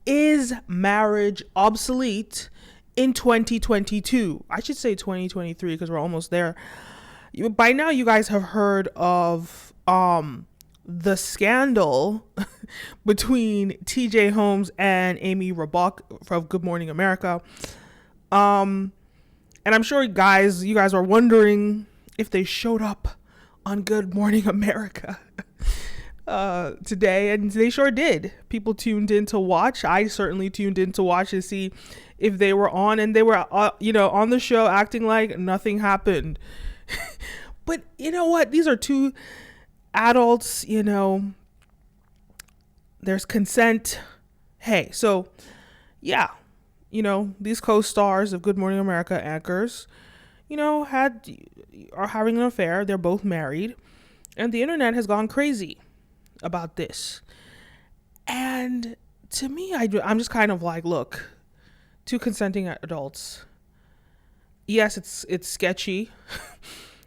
Is marriage obsolete in 2022? I should say 2023 because we're almost there. By now you guys have heard of the scandal between TJ Holmes and Amy Robach from Good Morning America. And I'm sure you guys are wondering if they showed up on Good Morning America today, and they sure did. People tuned in to watch. I certainly tuned in to watch to see if they were on, and they were on the show acting like nothing happened. But you know what? These are two adults, there's consent. Hey, so yeah, these co-stars of Good Morning America anchors, are having an affair. They're both married, and the internet has gone crazy about this. And to me, I'm just kind of like, look, two consenting adults. Yes, it's sketchy.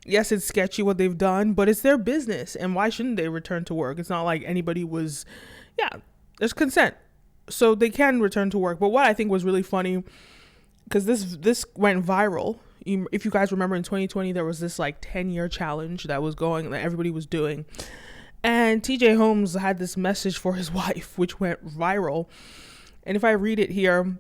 Yes, it's sketchy what they've done, but it's their business, and why shouldn't they return to work? It's not like anybody was, there's consent, so they can return to work. But what I think was really funny, because this went viral. If you guys remember, in 2020, there was this like 10-year challenge that everybody was doing. And TJ Holmes had this message for his wife, which went viral. And if I read it here,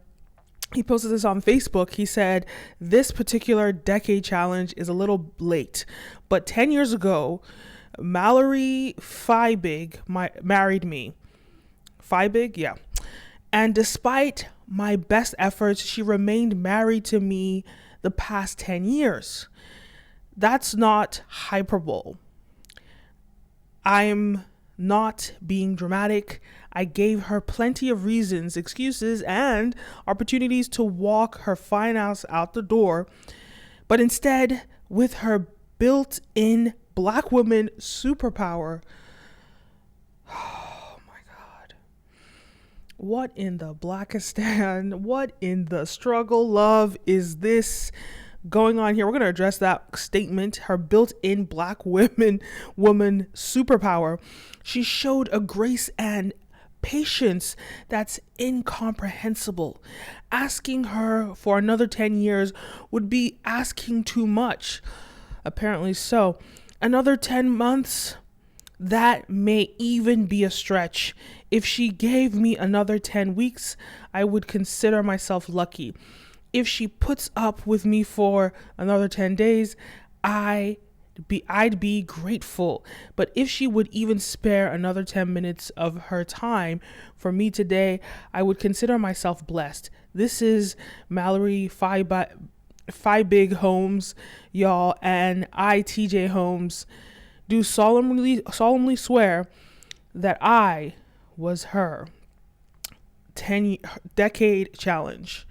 he posted this on Facebook. He said, "This particular decade challenge is a little late, but 10 years ago, Mallory Feibig married me." Feibig? Yeah. "And despite my best efforts, she remained married to me the past 10 years. That's not hyperbole. I'm not being dramatic. I gave her plenty of reasons, excuses, and opportunities to walk her fine ass out the door. But instead, with her built-in black woman superpower," oh my God. What in the Blackistan? What in the struggle love is this going on here? We're going to address that statement. Her built-in black woman superpower. She showed a grace and patience that's incomprehensible. Asking her for another 10 years would be asking too much. Apparently so. Another 10 months? That may even be a stretch. If she gave me another 10 weeks, I would consider myself lucky. If she puts up with me for another 10 days, I'd be grateful. But if she would even spare another 10 minutes of her time for me today, I would consider myself blessed." This is Mallory Feibig Holmes, y'all, and I, TJ Holmes, do solemnly swear that I was her 10-decade challenge.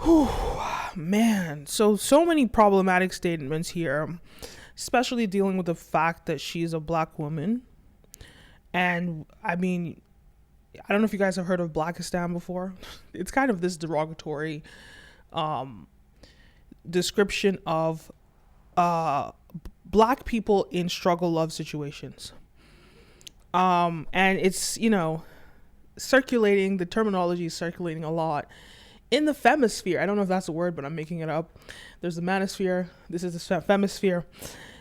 Whew, man, so many problematic statements here, especially dealing with the fact that she's a black woman. And I mean, I don't know if you guys have heard of Blackistan before. It's kind of this derogatory description of black people in struggle love situations. And it's, circulating, the terminology is circulating a lot in the femisphere. I don't know if that's a word, but I'm making it up. There's the manosphere. This is the femisphere.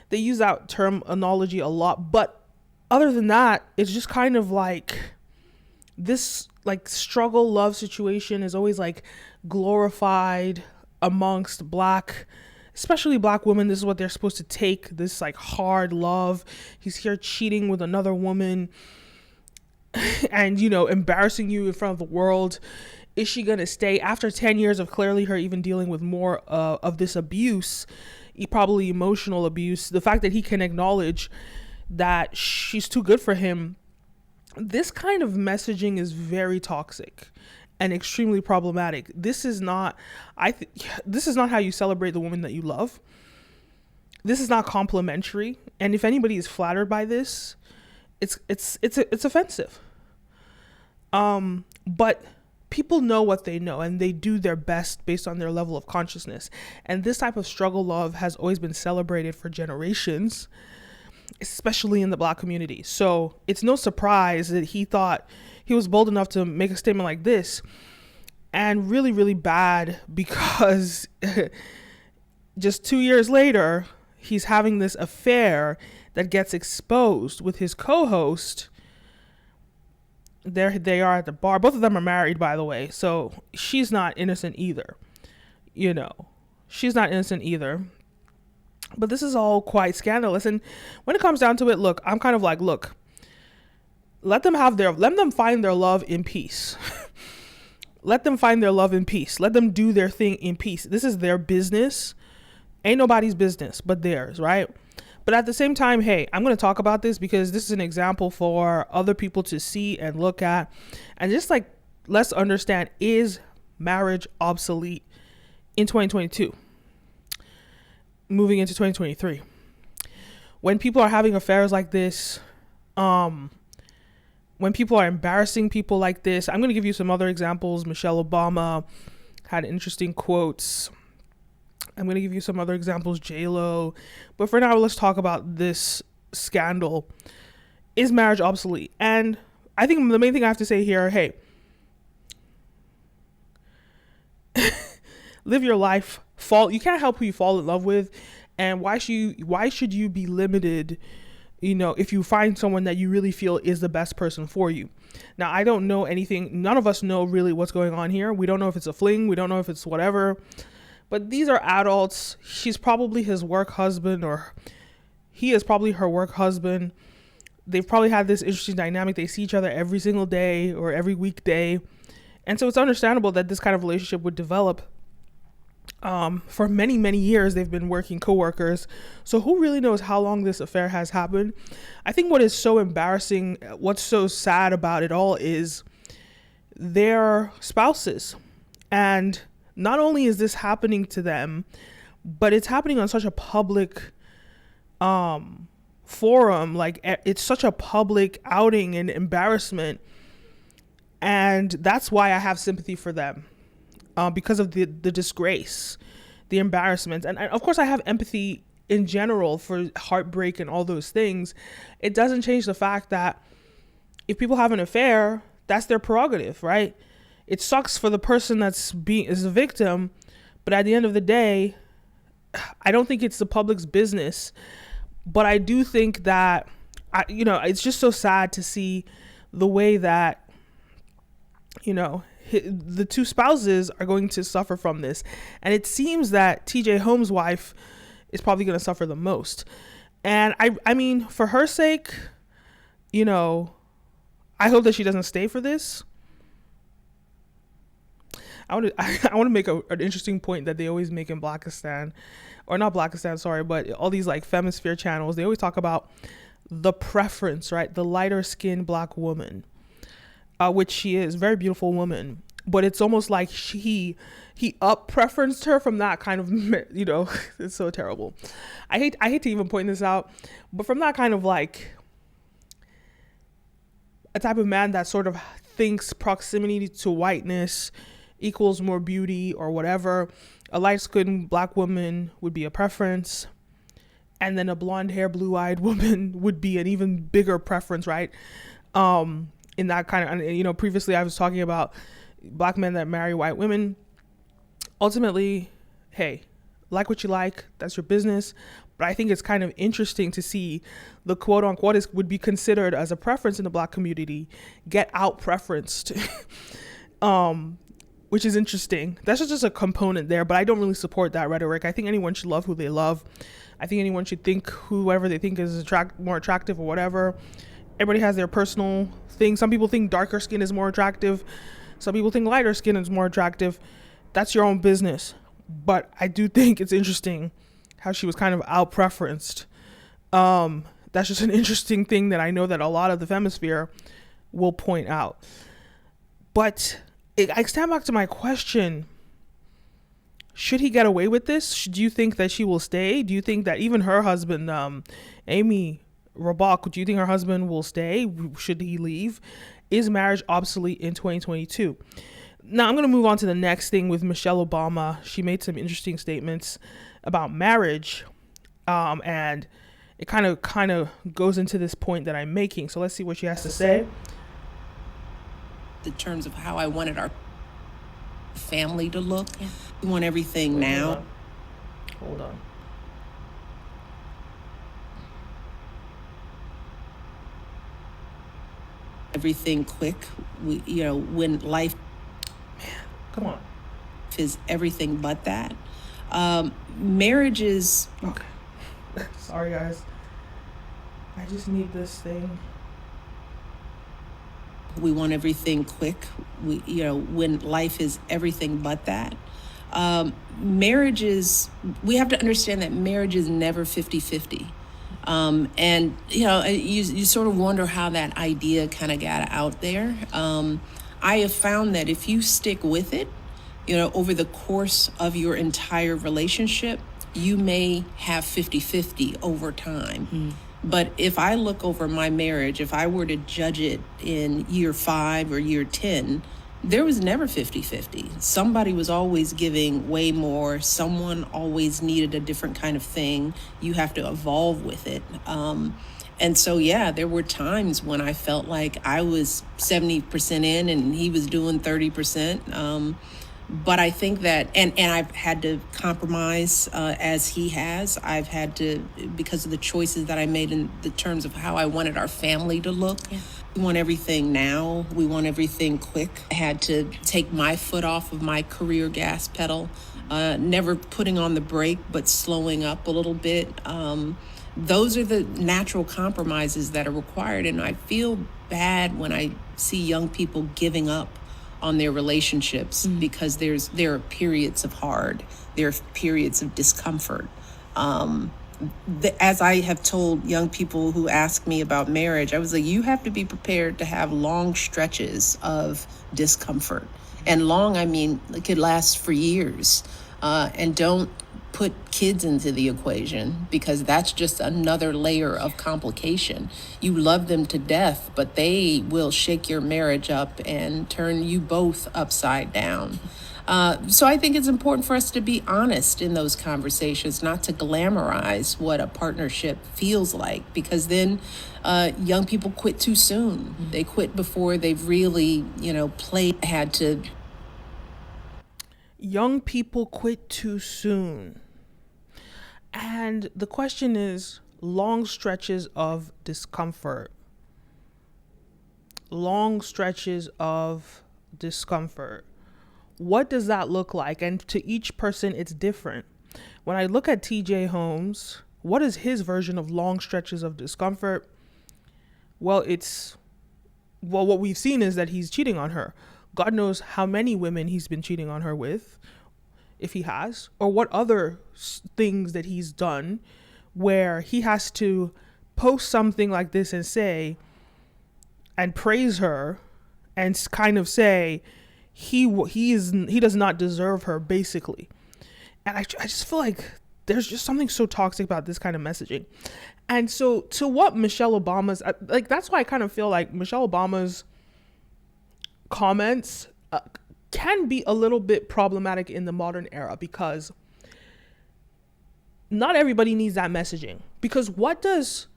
They use that terminology a lot. But other than that, it's just kind of like this like struggle love situation is always like glorified amongst especially black women. This is what they're supposed to take, this like hard love. He's here cheating with another woman and, embarrassing you in front of the world. Is she going to stay after 10 years of clearly her even dealing with more of this abuse, probably emotional abuse? The fact that he can acknowledge that she's too good for him. This kind of messaging is very toxic and extremely problematic. This is not how you celebrate the woman that you love. This is not complimentary. And if anybody is flattered by this, it's offensive. But people know what they know, and they do their best based on their level of consciousness. And this type of struggle love has always been celebrated for generations, especially in the black community. So it's no surprise that he thought he was bold enough to make a statement like this. And really, really bad because just 2 years later, he's having this affair that gets exposed with his co-host. There they are at the bar. Both of them are married, by the way. So she's not innocent either. You know, she's not innocent either. But this is all quite scandalous. And when it comes down to it, look, I'm kind of like, look, let them find their love in peace. Let them find their love in peace. Let them do their thing in peace. This is their business. Ain't nobody's business but theirs, right? But at the same time, hey, I'm going to talk about this because this is an example for other people to see and look at. And just like, let's understand, is marriage obsolete in 2022? Moving into 2023. When people are having affairs like this, when people are embarrassing people like this, I'm going to give you some other examples. Michelle Obama had interesting quotes. I'm going to give you some other examples, J-Lo. But for now, let's talk about this scandal. Is marriage obsolete? And I think the main thing I have to say here, hey, live your life. You can't help who you fall in love with. And why should you be limited, you know, if you find someone that you really feel is the best person for you? Now, I don't know anything. None of us know really what's going on here. We don't know if it's a fling. We don't know if it's whatever. But these are adults. She's probably his work husband, or he is probably her work husband. They've probably had this interesting dynamic. They see each other every single day or every weekday. And so it's understandable that this kind of relationship would develop. For many, many years, they've been working coworkers. So who really knows how long this affair has happened? I think what is so embarrassing, what's so sad about it all is their spouses. And not only is this happening to them, but it's happening on such a public forum. Like, it's such a public outing and embarrassment. And that's why I have sympathy for them. Because of the disgrace, the embarrassment. And of course I have empathy in general for heartbreak and all those things. It doesn't change the fact that if people have an affair, that's their prerogative, right? It sucks for the person is a victim, but at the end of the day, I don't think it's the public's business. But I do think that, it's just so sad to see the way that, the two spouses are going to suffer from this. And it seems that TJ Holmes' wife is probably going to suffer the most. And I mean, for her sake, I hope that she doesn't stay for this. I want to make an interesting point that they always make in Blackistan, or not Blackistan, sorry, but all these like Femisphere channels, they always talk about the preference, right? The lighter skinned Black woman. Which she is, very beautiful woman, but it's almost like he up-preferenced her from that kind of, it's so terrible. I hate to even point this out, but from that kind of like a type of man that sort of thinks proximity to whiteness equals more beauty or whatever. A light-skinned Black woman would be a preference, and then a blonde-hair, blue-eyed woman would be an even bigger preference, right? In that kind of, previously I was talking about Black men that marry white women. Ultimately, hey, like what you like, that's your business. But I think it's kind of interesting to see the quote unquote would be considered as a preference in the Black community get out preferenced, which is interesting. That's just a component there, but I don't really support that rhetoric. I think anyone should love who they love. I think anyone should think whoever they think is more attractive or whatever. Everybody has their personal thing. Some people think darker skin is more attractive. Some people think lighter skin is more attractive. That's your own business. But I do think it's interesting how she was kind of out-preferenced. That's just an interesting thing that I know that a lot of the Femisphere will point out. But I stand back to my question. Should he get away with this? Do you think that she will stay? Do you think that even her husband, Amy Robach, do you think her husband will stay? Should he leave? Is marriage obsolete in 2022? Now I'm going to move on to the next thing with Michelle Obama. She made some interesting statements about marriage, and it kind of goes into this point that I'm making. So let's see what she has to say. the terms of how I wanted our family to look. We want everything now. Hold on. Everything quick. When life Come on. is everything but that. Marriage is Okay. Sorry, guys. I just need this thing. We want everything quick. When life is everything but that. Marriage is, we have to understand that marriage is never 50-50. And, you sort of wonder how that idea kind of got out there. I have found that if you stick with it, over the course of your entire relationship, you may have 50-50 over time. But if I look over my marriage, if I were to judge it in year 5 or year 10, there was never 50-50. Somebody was always giving way more. Someone always needed a different kind of thing. You have to evolve with it. And so, there were times when I felt like I was 70% in and he was doing 30%. But I think that, and I've had to compromise as he has. I've had to, because of the choices that I made in the terms of how I wanted our family to look. We want everything now. We want everything quick. I had to take my foot off of my career gas pedal, never putting on the brake, but slowing up a little bit. Those are the natural compromises that are required. And I feel bad when I see young people giving up on their relationships because there are periods of hard, there are periods of discomfort. As I have told young people who ask me about marriage, I was like, you have to be prepared to have long stretches of discomfort. And long, I mean, it could last for years. And don't put kids into the equation because that's just another layer of complication. You love them to death, but they will shake your marriage up and turn you both upside down. So I think it's important for us to be honest in those conversations, not to glamorize what a partnership feels like, because then young people quit too soon. They quit before they've really, Young people quit too soon. And the question is, long stretches of discomfort. Long stretches of discomfort. What does that look like? And to each person, it's different. When I look at TJ Holmes, what is his version of long stretches of discomfort? Well, what we've seen is that he's cheating on her. God knows how many women he's been cheating on her with, if he has, or what other things that he's done where he has to post something like this and say, and praise her and kind of say he does not deserve her, basically. And I just feel like there's just something so toxic about this kind of messaging. And so to what Michelle Obama's, like, that's why I kind of feel like Michelle Obama's comments can be a little bit problematic in the modern era, because not everybody needs that messaging. Because what does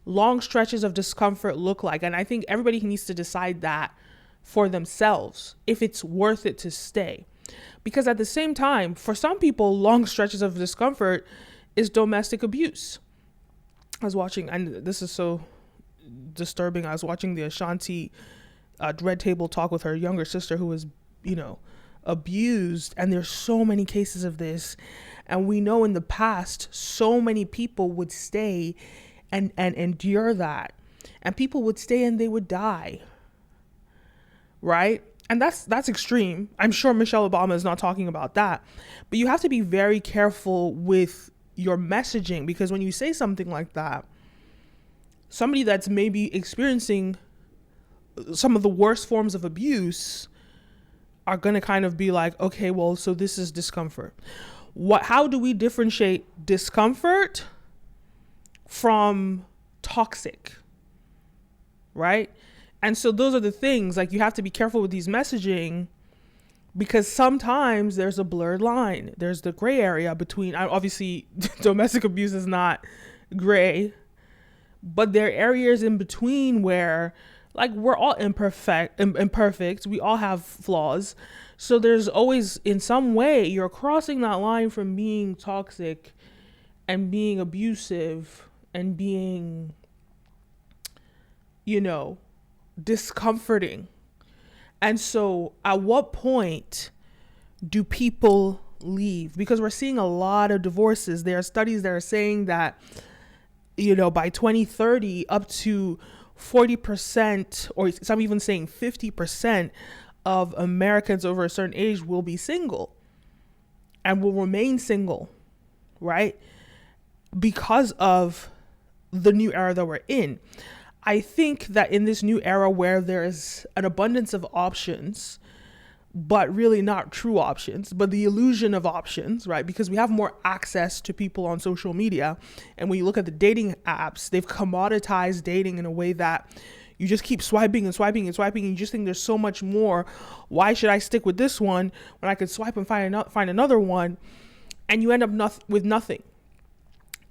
long stretches of discomfort look like? And I think everybody needs to decide that for themselves, if it's worth it to stay. Because at the same time, for some people, long stretches of discomfort is domestic abuse. I was watching, and this is so disturbing, I was watching the Ashanti Red Table talk with her younger sister who was, abused. And there's so many cases of this. And we know in the past, so many people would stay and endure that. And people would stay and they would die. Right? And that's extreme. I'm sure Michelle Obama is not talking about that. But you have to be very careful with your messaging, because when you say something like that, somebody that's maybe experiencing some of the worst forms of abuse are going to kind of be like, okay, well, so this is discomfort. How do we differentiate discomfort from toxic? Right? And so those are the things, like, you have to be careful with these messaging, because sometimes there's a blurred line. There's the gray area between, obviously domestic abuse is not gray, but there are areas in between where like we're all imperfect. We all have flaws. So there's always, in some way, you're crossing that line from being toxic and being abusive and being, discomforting. And so at what point do people leave? Because we're seeing a lot of divorces. There are studies that are saying that, by 2030, up to 40%, or some even saying 50% of Americans over a certain age will be single and will remain single, right? Because of the new era that we're in. I think that in this new era where there's an abundance of options, but really not true options, but the illusion of options, right? Because we have more access to people on social media. And when you look at the dating apps, they've commoditized dating in a way that you just keep swiping and swiping and swiping. And you just think there's so much more. Why should I stick with this one when I could swipe and find another one? And you end up with nothing.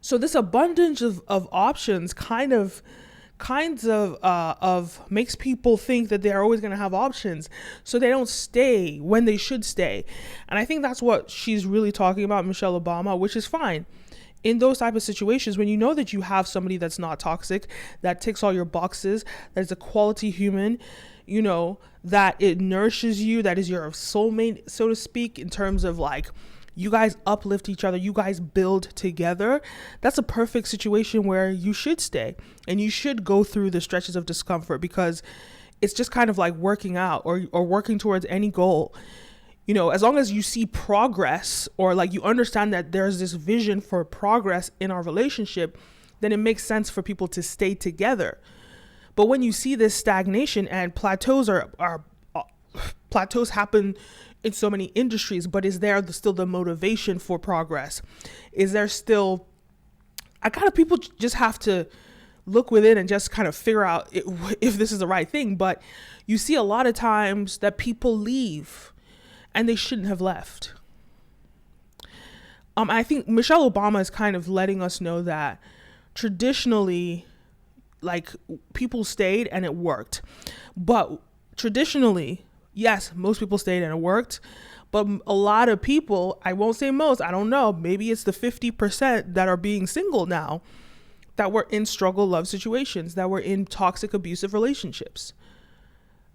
So this abundance of options kind of makes people think that they're always going to have options, so they don't stay when they should stay. And I think that's what she's really talking about, Michelle Obama, which is fine. In those type of situations, when you know that you have somebody that's not toxic, that ticks all your boxes, that is a quality human, that it nourishes you, that is your soulmate, so to speak, in terms of like, you guys uplift each other, you guys build together, that's a perfect situation where you should stay and you should go through the stretches of discomfort, because it's just kind of like working out or working towards any goal. As long as you see progress, or like you understand that there's this vision for progress in our relationship, then it makes sense for people to stay together. But when you see this stagnation, and plateaus happen in so many industries, but is there still the motivation for progress? Is there still, people just have to look within and just kind of figure out if this is the right thing. But you see a lot of times that people leave and they shouldn't have left. I think Michelle Obama is kind of letting us know that traditionally, like, people stayed and it worked. But traditionally, yes, most people stayed and it worked. But a lot of people, I won't say most, I don't know, maybe it's the 50% that are being single now, that were in struggle love situations, that were in toxic abusive relationships.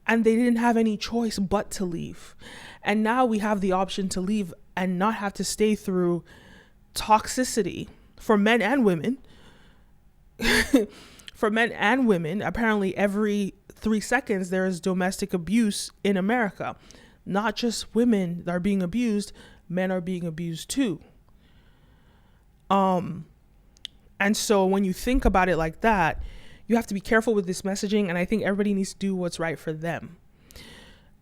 And they didn't have any choice but to leave. And now we have the option to leave and not have to stay through toxicity for men and women. For men and women, apparently every 3 seconds there is domestic abuse in America. Not just women that are being abused, men are being abused too. And so when you think about it like that, you have to be careful with this messaging, and I think everybody needs to do what's right for them.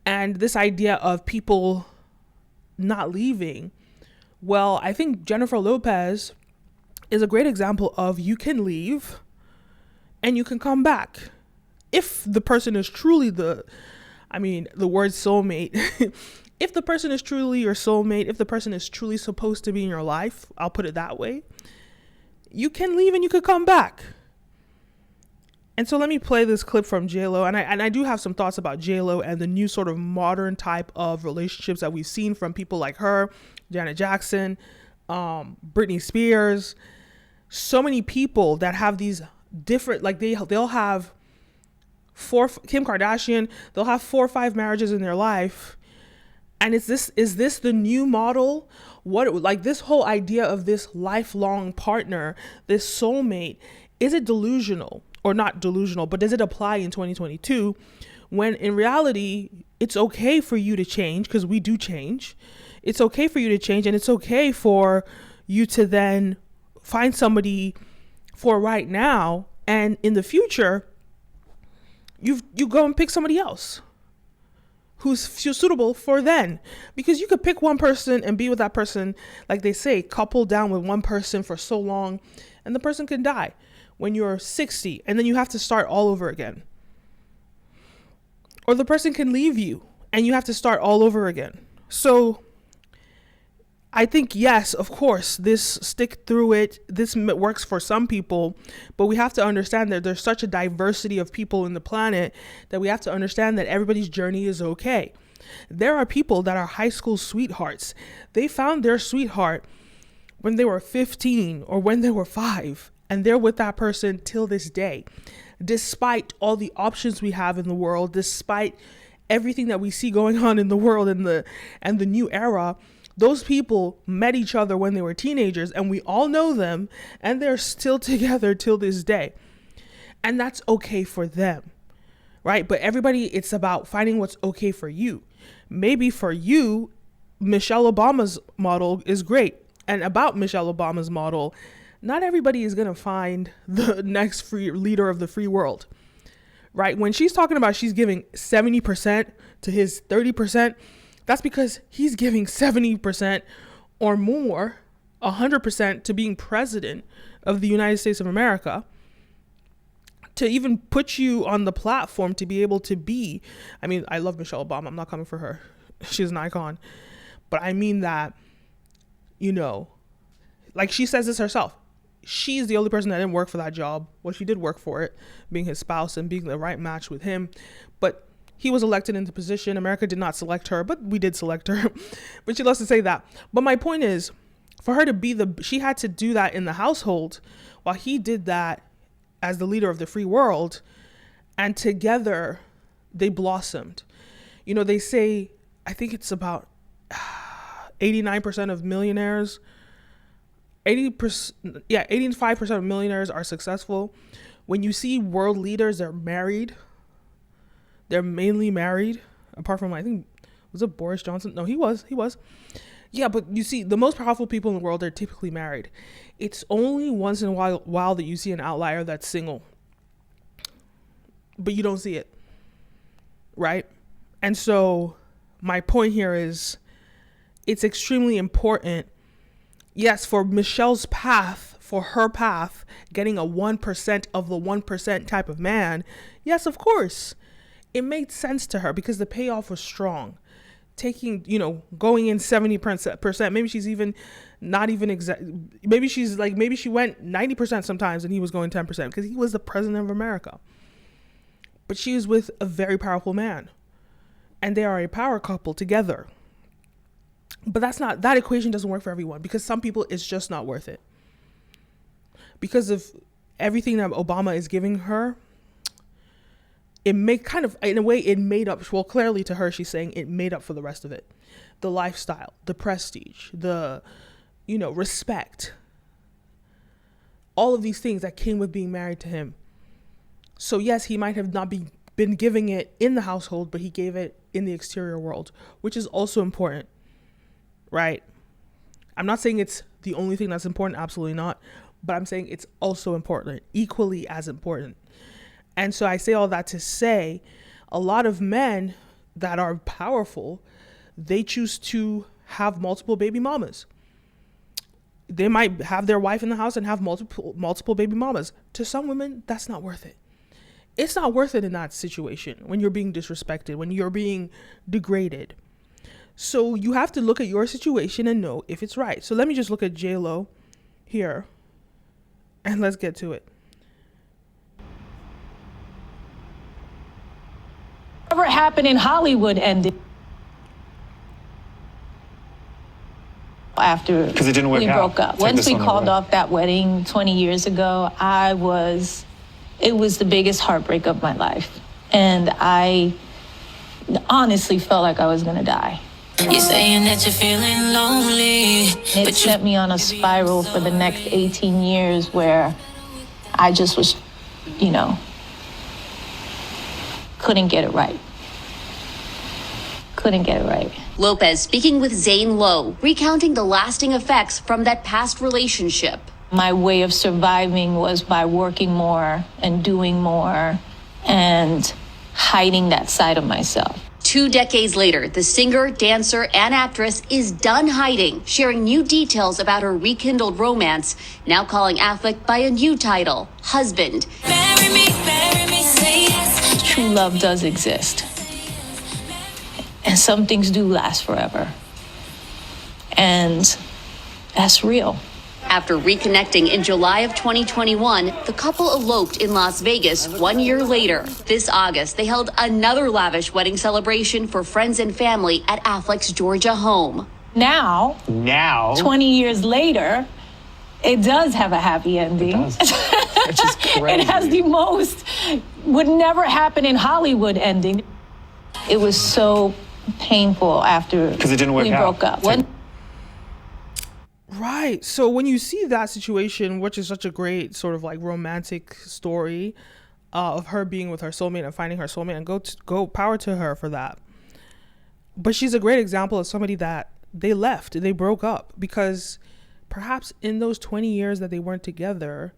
And this idea of people not leaving, well, I think Jennifer Lopez is a great example of, you can leave and you can come back. If the person is truly the word soulmate, if the person is truly your soulmate, if the person is truly supposed to be in your life, I'll put it that way, you can leave and you could come back. And so let me play this clip from J-Lo. And I do have some thoughts about J-Lo and the new sort of modern type of relationships that we've seen from people like her, Janet Jackson, Britney Spears, so many people that have these different, like they'll have Kim Kardashian, they'll have 4 or 5 marriages in their life. And is this the new model? What, like, this whole idea of this lifelong partner, this soulmate, is it delusional? Or not delusional, but does it apply in 2022 when in reality it's okay for you to change, because we do change. It's okay for you to change, and it's okay for you to then find somebody for right now, and in the future you go and pick somebody else who's suitable for then. Because you could pick one person and be with that person, like they say, couple down with one person for so long, and the person can die when you're 60, and then you have to start all over again. Or the person can leave you and you have to start all over again. So I think, yes, of course, this stick through it, this works for some people, but we have to understand that there's such a diversity of people in the planet that we have to understand that everybody's journey is okay. There are people that are high school sweethearts. They found their sweetheart when they were 15 or when they were 5, and they're with that person till this day. Despite all the options we have in the world, despite everything that we see going on in the world and the new era, those people met each other when they were teenagers, and we all know them, and they're still together till this day. And that's okay for them, right? But everybody, it's about finding what's okay for you. Maybe for you, Michelle Obama's model is great. And about Michelle Obama's model, not everybody is going to find the next free leader of the free world, right? When she's talking about she's giving 70% to his 30%, that's because he's giving 70% or more, 100% to being president of the United States of America, to even put you on the platform to be able to be. I mean, I love Michelle Obama. I'm not coming for her. She's an icon. But I mean that, you know, like she says this herself. She's the only person that didn't work for that job. Well, she did work for it, being his spouse and being the right match with him. But he was elected into position. America did not select her, but we did select her. But she loves to say that. But my point is, for her to be she had to do that in the household while he did that as the leader of the free world. And together they blossomed. You know, they say, I think it's about 89% of millionaires, 85% of millionaires are successful. When you see world leaders, they're married. They're mainly married, apart from, I think, was it Boris Johnson? No, he was. Yeah, but you see, the most powerful people in the world are typically married. It's only once in a while that you see an outlier that's single. But you don't see it, right? And so my point here is it's extremely important, yes, for Michelle's path, for her path, getting a 1% of the 1% type of man. Yes, of course. It made sense to her because the payoff was strong. Taking, you know, going in 70%, maybe she's even not even exact. Maybe she went 90% sometimes and he was going 10% because he was the president of America. But she was with a very powerful man and they are a power couple together. But that equation doesn't work for everyone because some people it's just not worth it. Because of everything that Obama is giving her, it made up, well, clearly to her, she's saying it made up for the rest of it. The lifestyle, the prestige, the, you know, respect, all of these things that came with being married to him. So yes, he might have not been giving it in the household, but he gave it in the exterior world, which is also important, right? I'm not saying it's the only thing that's important, absolutely not, but I'm saying it's also important, equally as important. And so I say all that to say a lot of men that are powerful, they choose to have multiple baby mamas. They might have their wife in the house and have multiple baby mamas. To some women, that's not worth it. It's not worth it in that situation when you're being disrespected, when you're being degraded. So you have to look at your situation and know if it's right. So let me just look at J-Lo here and let's get to it. Whatever happened in Hollywood ended after because it didn't work we out. broke up. Once we called off that wedding 20 years ago, it was the biggest heartbreak of my life. And I honestly felt like I was going to die. You're saying that you're feeling lonely. It sent me on a spiral for the next 18 years where I just was, you know, couldn't get it right. Lopez speaking with Zane Lowe, recounting the lasting effects from that past relationship. My way of surviving was by working more and doing more and hiding that side of myself. 2 decades later, the singer, dancer, and actress is done hiding, sharing new details about her rekindled romance, now calling Affleck by a new title, husband. Marry me, say yes. True love does exist. And some things do last forever. And that's real. After reconnecting in July of 2021, the couple eloped in Las Vegas 1 year later. This August, they held another lavish wedding celebration for friends and family at Affleck's Georgia home. Now, 20 years later, it does have a happy ending. Which is crazy. It has the most, would never happen in Hollywood ending. It was so painful after because it didn't work we out. broke up. Right. So when you see that situation, which is such a great sort of like romantic story of her being with her soulmate and finding her soulmate, and go power to her for that. But she's a great example of somebody that they left, they broke up because perhaps in those 20 years that they weren't together,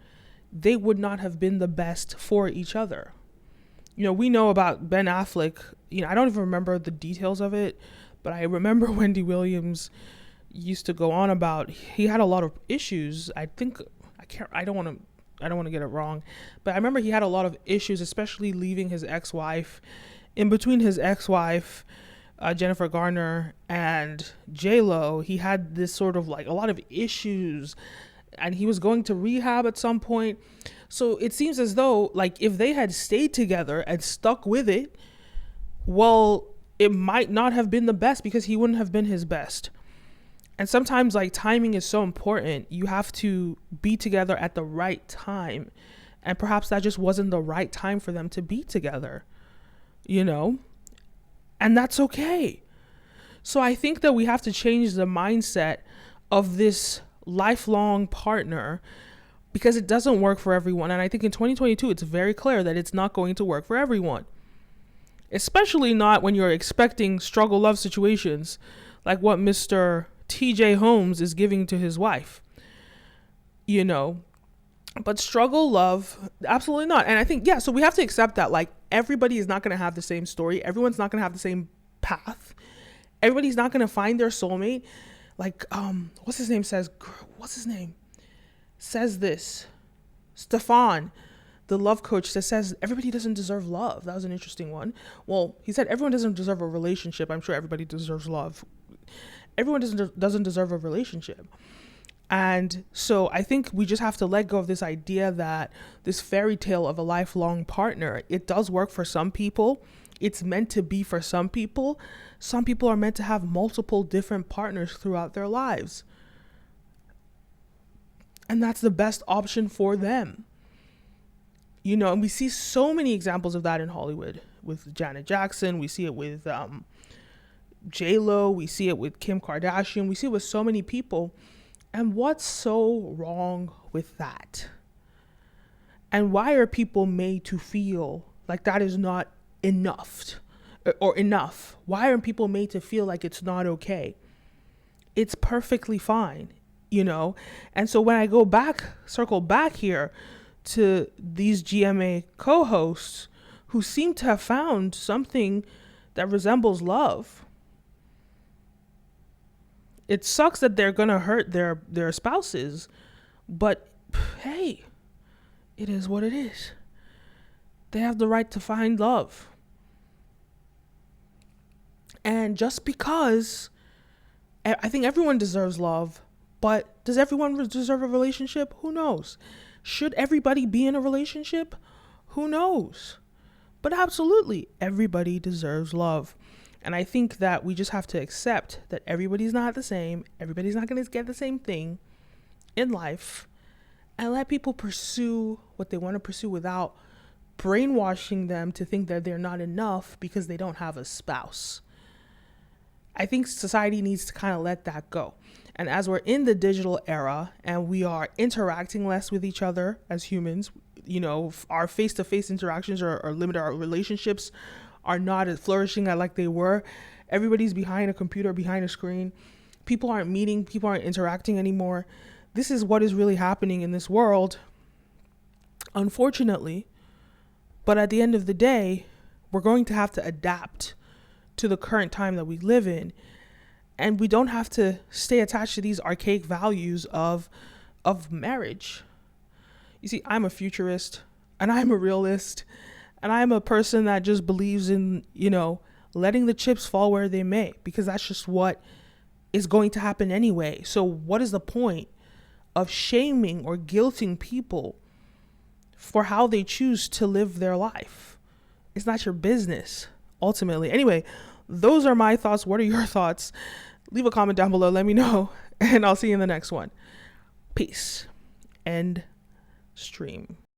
they would not have been the best for each other. You know, we know about Ben Affleck. You know, I don't even remember the details of it, but I remember Wendy Williams used to go on about he had a lot of issues. I don't want to get it wrong, but I remember he had a lot of issues, especially leaving his ex-wife. In between his ex-wife, Jennifer Garner, and J-Lo, he had this sort of like a lot of issues, and he was going to rehab at some point. So it seems as though like if they had stayed together and stuck with it, well, it might not have been the best because he wouldn't have been his best. And sometimes like timing is so important. You have to be together at the right time. And perhaps that just wasn't the right time for them to be together, you know? And that's okay. So I think that we have to change the mindset of this lifelong partner because it doesn't work for everyone. And I think in 2022, it's very clear that it's not going to work for everyone. Especially not when you're expecting struggle love situations like what Mr. TJ Holmes is giving to his wife, you know, but struggle love, absolutely not. And I think, yeah, so we have to accept that like everybody is not going to have the same story. Everyone's not going to have the same path. Everybody's not going to find their soulmate. Like, what's his name says this, Stefan, the love coach that says everybody doesn't deserve love. That was an interesting one. Well, he said everyone doesn't deserve a relationship. I'm sure everybody deserves love. Everyone doesn't deserve a relationship. And so I think we just have to let go of this idea that this fairy tale of a lifelong partner, it does work for some people. It's meant to be for some people. Some people are meant to have multiple different partners throughout their lives. And that's the best option for them. You know, and we see so many examples of that in Hollywood with Janet Jackson. We see it with J-Lo, we see it with Kim Kardashian, we see it with so many people. And what's so wrong with that? And why are people made to feel like that is not enough or enough? Why are people made to feel like it's not okay? It's perfectly fine, you know? And so when I circle back here to these GMA co-hosts who seem to have found something that resembles love, it sucks that they're going to hurt their spouses, but hey, it is what it is. They have the right to find love. And just because I think everyone deserves love, but does everyone deserve a relationship? Who knows? Should everybody be in a relationship? Who knows? But absolutely, everybody deserves love. And I think that we just have to accept that everybody's not the same. Everybody's not going to get the same thing in life, and let people pursue what they want to pursue without brainwashing them to think that they're not enough because they don't have a spouse. I think society needs to kind of let that go. And as we're in the digital era and we are interacting less with each other as humans, you know, our face-to-face interactions are limited. Our relationships are not as flourishing like they were. Everybody's behind a computer, behind a screen. People aren't meeting, people aren't interacting anymore. This is what is really happening in this world, unfortunately. But at the end of the day, we're going to have to adapt to the current time that we live in. And we don't have to stay attached to these archaic values of marriage. You see, I'm a futurist and I'm a realist. And I'm a person that just believes in, you know, letting the chips fall where they may, because that's just what is going to happen anyway. So what is the point of shaming or guilting people for how they choose to live their life? It's not your business, ultimately. Anyway, those are my thoughts. What are your thoughts? Leave a comment down below. Let me know. And I'll see you in the next one. Peace. End stream.